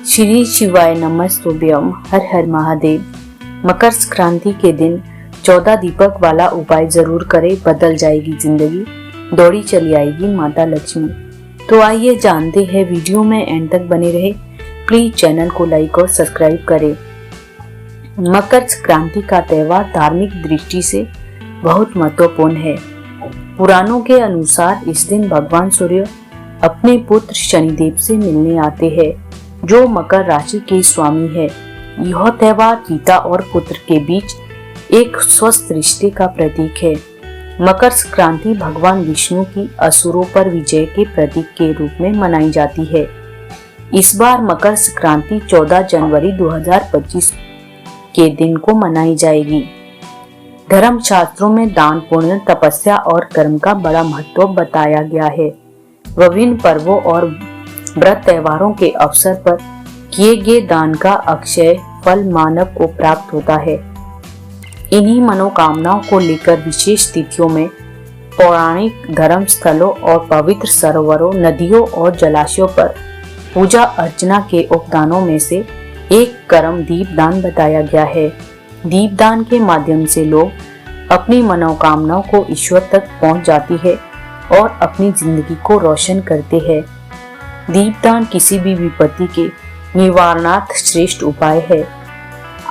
श्री शिवाय नमस्तुभ्यम। हर हर महादेव। मकर संक्रांति के दिन 14 दीपक वाला उपाय जरूर करें, बदल जाएगी जिंदगी, दौड़ी चली आएगी माता लक्ष्मी। तो आइए जानते हैं, वीडियो में एंड तक बने रहे। प्लीज चैनल को लाइक और सब्सक्राइब करें। मकर संक्रांति का त्योहार धार्मिक दृष्टि से बहुत महत्वपूर्ण है। पुराणों के अनुसार इस दिन भगवान सूर्य अपने पुत्र शनिदेव से मिलने आते हैं, जो मकर राशि के स्वामी है। यह त्योहार पिता और पुत्र के बीच एक स्वस्थ रिश्ते का प्रतीक है। मकर संक्रांति भगवान विष्णु की असुरों पर विजय के प्रतीक के रूप में मनाई जाती है। इस बार मकर संक्रांति 14 जनवरी 2025 के दिन को मनाई जाएगी। धर्म शास्त्रों में दान, पुण्य, तपस्या और कर्म का बड़ा महत्व बताया गया है। विभिन्न पर्वों और व्रत त्योहारों के अवसर पर किए गए दान का अक्षय फल मानव को प्राप्त होता है। इन्हीं मनोकामनाओं को लेकर विशेष तिथियों में पौराणिक धर्म स्थलों और पवित्र सरोवरों, नदियों और जलाशयों पर पूजा अर्चना के उपदानों में से एक कर्म दीपदान बताया गया है। दीपदान के माध्यम से लोग अपनी मनोकामनाओं को ईश्वर तक पहुंच जाती है और अपनी जिंदगी को रोशन करते हैं। दीपदान किसी भी विपत्ति के निवारणार्थ श्रेष्ठ उपाय है।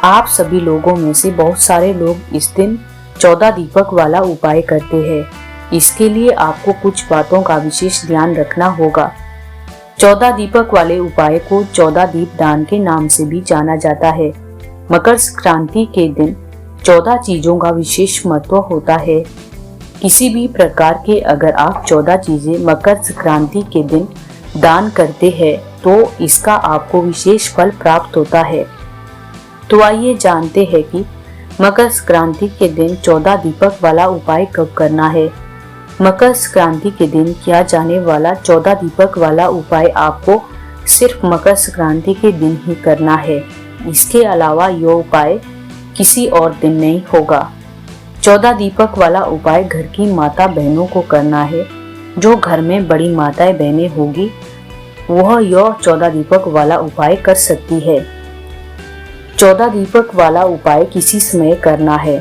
आप सभी लोगों में से बहुत सारे लोग इस दिन 14 दीपक वाला उपाय करते हैं। इसके लिए आपको कुछ बातों का विशेष ध्यान रखना होगा। 14 दीपक वाले उपाय को 14 दीपदान के नाम से भी जाना जाता है। मकर संक्रांति के दिन 14 चीजों का विशेष महत्व होता है। किसी भी प्रकार के अगर आप 14 चीजें मकर संक्रांति के दिन दान करते हैं तो इसका आपको विशेष फल प्राप्त होता है। तो आइए जानते हैं कि मकर संक्रांति के दिन 14 दीपक वाला उपाय कब करना है। मकर संक्रांति के दिन किया जाने वाला 14 दीपक वाला उपाय आपको सिर्फ मकर संक्रांति के दिन ही करना है। इसके अलावा यह उपाय किसी और दिन नहीं होगा। 14 दीपक वाला उपाय घर की माता बहनों को करना है। जो घर में बड़ी माताएं बहनें होगी वह यह 14 दीपक वाला उपाय कर सकती है। 14 दीपक वाला उपाय किसी समय करना है।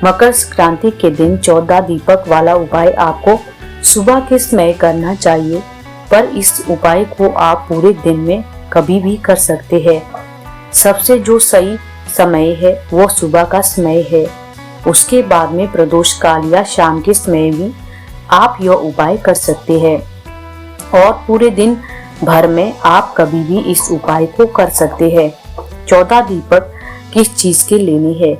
मकर संक्रांति के दिन 14 दीपक वाला उपाय आपको सुबह के समय करना चाहिए, पर इस उपाय को आप पूरे दिन में कभी भी कर सकते हैं। सबसे जो सही समय है वो सुबह का समय है। उसके बाद में प्रदोष काल या शाम के समय भी आप यह उपाय कर सकते हैं और पूरे दिन भर में आप कभी भी इस उपाय को कर सकते हैं। 14 दीपक किस चीज के लेने हैं?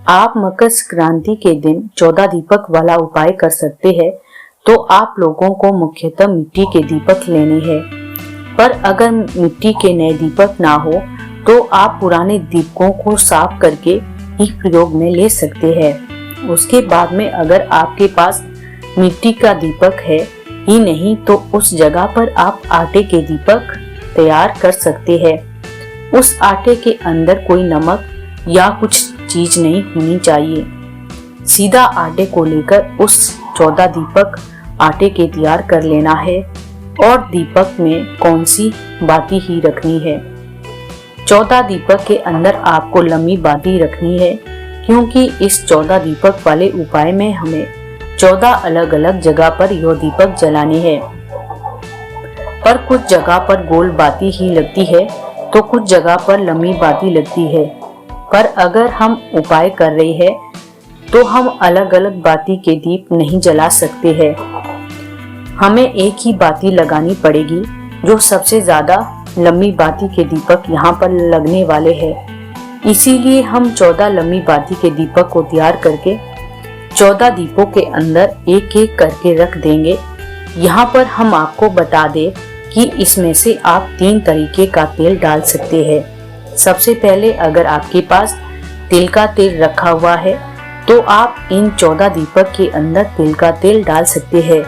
आप मकर संक्रांति के दिन 14 दीपक वाला उपाय कर सकते हैं तो आप लोगों को मुख्यतः मिट्टी के दीपक लेने हैं। पर अगर मिट्टी के नए दीपक ना हो तो आप पुराने दीपकों को साफ करके ही प्रयोग में ले सकते हैं। उसके बाद में अगर आपके पास मिट्टी का दीपक है ही नहीं तो उस जगह पर आप आटे के दीपक तैयार कर सकते हैं। उस आटे के अंदर कोई नमक या कुछ चीज नहीं होनी चाहिए। सीधा आटे को लेकर उस 14 दीपक आटे के तैयार कर लेना है और दीपक में कौन सी बाती ही रखनी है। 14 दीपक के अंदर आपको लंबी बाती रखनी है, क्योंकि इस 14 दीपक वाले उपाय में हमें 14 अलग अलग जगह पर यह दीपक जलाने हैं। पर कुछ जगह पर गोल बाती ही लगती है तो कुछ जगह पर लंबी बाती लगती है। पर अगर हम उपाय कर रहे हैं तो हम अलग अलग बाती के दीप नहीं जला सकते हैं। हमें एक ही बाती लगानी पड़ेगी। जो सबसे ज्यादा लंबी बाती के दीपक यहाँ पर लगने वाले हैं। इसीलिए हम 14 लंबी बाती के दीपक को तैयार करके 14 दीपों के अंदर एक एक करके रख देंगे। यहाँ पर हम आपको बता दें कि इसमें से आप 3 तरीके का तेल डाल सकते हैं। सबसे पहले अगर आपके पास तिल का तेल रखा हुआ है तो आप इन 14 दीपक के अंदर तिल का तेल डाल सकते हैं।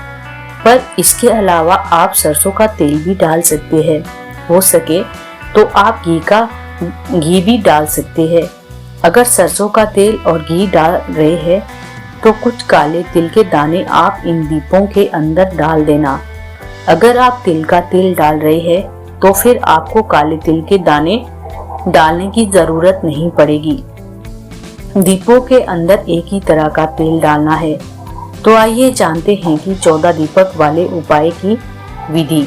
पर इसके अलावा आप सरसों का तेल भी डाल सकते हैं। हो सके तो आप घी भी डाल सकते हैं। अगर सरसों का तेल और घी डाल रहे हैं तो कुछ काले तिल के दाने आप इन दीपों के अंदर डाल देना। अगर आप तिल का तेल डाल रहे हैं तो फिर आपको काले तिल के दाने डालने की जरूरत नहीं पड़ेगी। दीपों के अंदर एक ही तरह का तेल डालना है। तो आइए जानते हैं कि 14 दीपक वाले उपाय की विधि।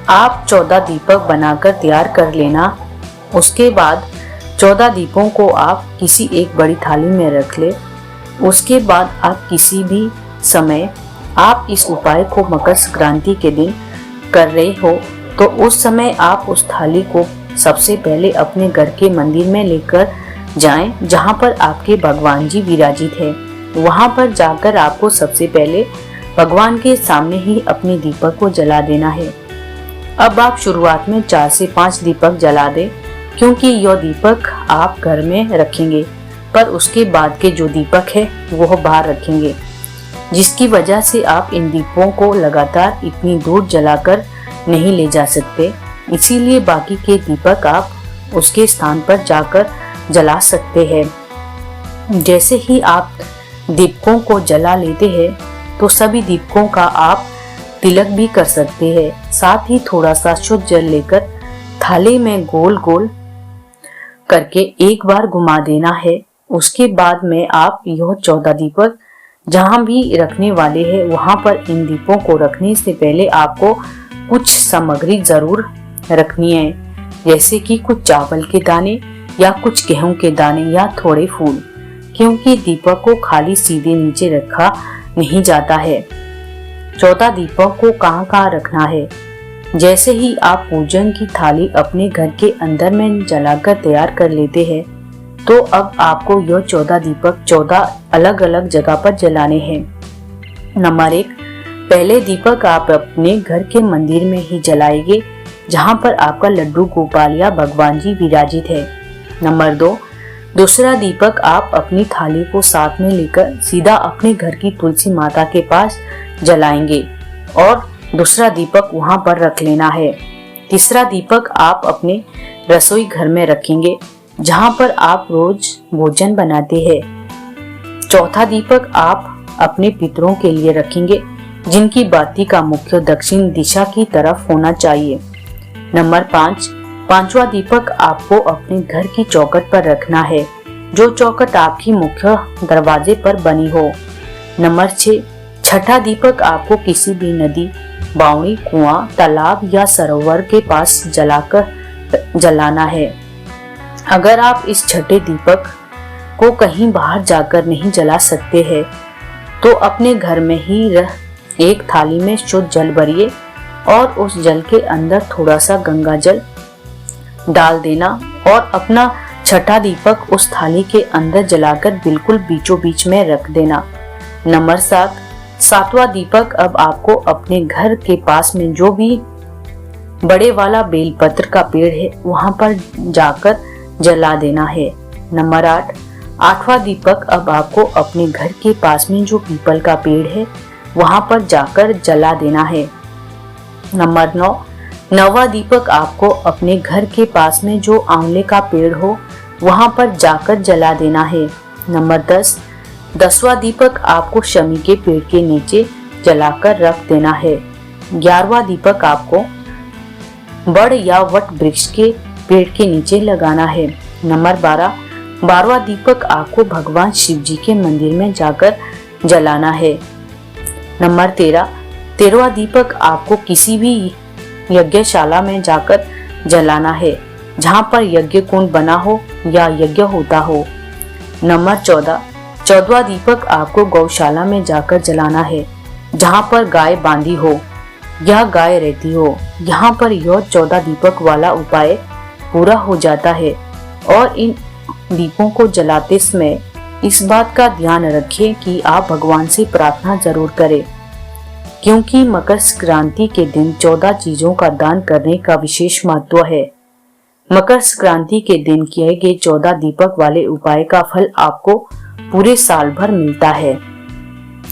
आप 14 दीपक बनाकर तैयार कर लेना। उसके बाद 14 दीपों को आप किसी एक बड़ी थाली में रख ले। उसके बाद आप किसी भी समय आप इस उपाय को मकर संक्रांति के दिन कर रहे हो तो उस समय आप उस थाली को सबसे पहले अपने घर के मंदिर में लेकर जाएं, जहां पर आपके भगवान जी विराजित है। वहां पर जाकर आपको सबसे पहले भगवान के सामने ही अपने दीपक को जला देना है। अब आप शुरुआत में 4 से 5 दीपक जला दें, क्योंकि यह दीपक आप घर में रखेंगे, पर उसके बाद के जो दीपक है वो बाहर रखेंगे, जिसकी वजह से आप इन दीपों को लगातार इतनी दूर जलाकर नहीं ले जा सकते। इसीलिए बाकी के दीपक आप उसके स्थान पर जाकर जला सकते हैं। जैसे ही आप दीपकों को जला लेते हैं तो सभी दीपकों का आप तिलक भी कर सकते हैं। साथ ही थोड़ा सा शुद्ध जल लेकर थाली में गोल गोल करके एक बार घुमा देना है। उसके बाद में आप यह 14 दीपक जहां भी रखने वाले हैं वहां पर इन दीपों को रखने से पहले आपको कुछ सामग्री जरूर रखनी है, जैसे कि कुछ चावल के दाने या कुछ गेहूं के दाने या थोड़े फूल, क्योंकि दीपक को खाली सीधे नीचे रखा नहीं जाता है। 14 दीपक को कहाँ रखना है। जैसे ही आप पूजन की थाली अपने घर के अंदर में जलाकर तैयार कर लेते हैं तो अब आपको यह 14 दीपक 14 अलग अलग जगह पर जलाने हैं। नंबर 1, पहले दीपक आप अपने घर के मंदिर में ही जलाएंगे, जहां पर आपका लड्डू गोपाल या भगवान जी विराजित है। नंबर 2, दूसरा दीपक आप अपनी थाली को साथ में लेकर सीधा अपने घर की तुलसी माता के पास जलाएंगे और दूसरा दीपक वहां पर रख लेना है। तीसरा दीपक आप अपने रसोई घर में रखेंगे, जहां पर आप रोज भोजन बनाते हैं। चौथा दीपक आप अपने पितरों के लिए रखेंगे, जिनकी बाती का मुख्य दक्षिण दिशा की तरफ होना चाहिए। नंबर 5, पांचवा दीपक आपको अपने घर की चौखट पर रखना है, जो चौखट आपकी मुख्य दरवाजे पर बनी हो। नंबर 6, छठा दीपक आपको किसी भी नदी, बावड़ी, कुआं, तालाब या सरोवर के पास जलाना है। अगर आप इस छठे दीपक को कहीं बाहर जाकर नहीं जला सकते हैं तो अपने घर में ही एक थाली में शुद्ध जल भरिए और उस जल के अंदर थोड़ा सा गंगा जल डाल देना और अपना छठा दीपक उस थाली के अंदर जलाकर बिल्कुल बीचों बीच में रख देना। नंबर 7, सातवां दीपक अब आपको अपने घर के पास में जो भी बड़े वाला बेलपत्र का पेड़ है वहां पर जाकर जला देना है। नंबर 8, आठवां दीपक अब आपको अपने घर के पास में जो पीपल का पेड़ है वहां पर जाकर जला देना है। नंबर 9, नौवां दीपक आपको अपने घर के पास में जो आंवले का पेड़ हो वहां पर जाकर जला देना है। नंबर 10, 10वां दीपक आपको शमी के पेड़ के नीचे जलाकर रख देना है। 11वां दीपक आपको बड़ या वट वृक्ष के पेड़ के नीचे लगाना है। नंबर 12, 12वां दीपक आपको भगवान शिव जी के मंदिर में जाकर जलाना है। नंबर 13, 13वां दीपक आपको किसी भी यज्ञशाला में जाकर जलाना है, जहां पर यज्ञ कुंड बना हो या यज्ञ होता हो। नंबर 14, 14वां दीपक आपको गौशाला में जाकर जलाना है, जहां पर गाय बांधी हो या गाय रहती हो। यहाँ पर यह 14 दीपक वाला उपाय पूरा हो जाता है। और इन दीपों को जलाते समय इस बात का ध्यान रखें कि आप भगवान से प्रार्थना जरूर करें, क्योंकि मकर संक्रांति के दिन 14 चीजों का दान करने का विशेष महत्व है। मकर संक्रांति के दिन किए गए 14 दीपक वाले उपाय का फल आपको पूरे साल भर मिलता है।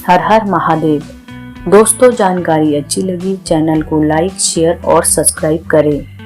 हर हर महादेव। दोस्तों, जानकारी अच्छी लगी चैनल को लाइक, शेयर और सब्सक्राइब करें।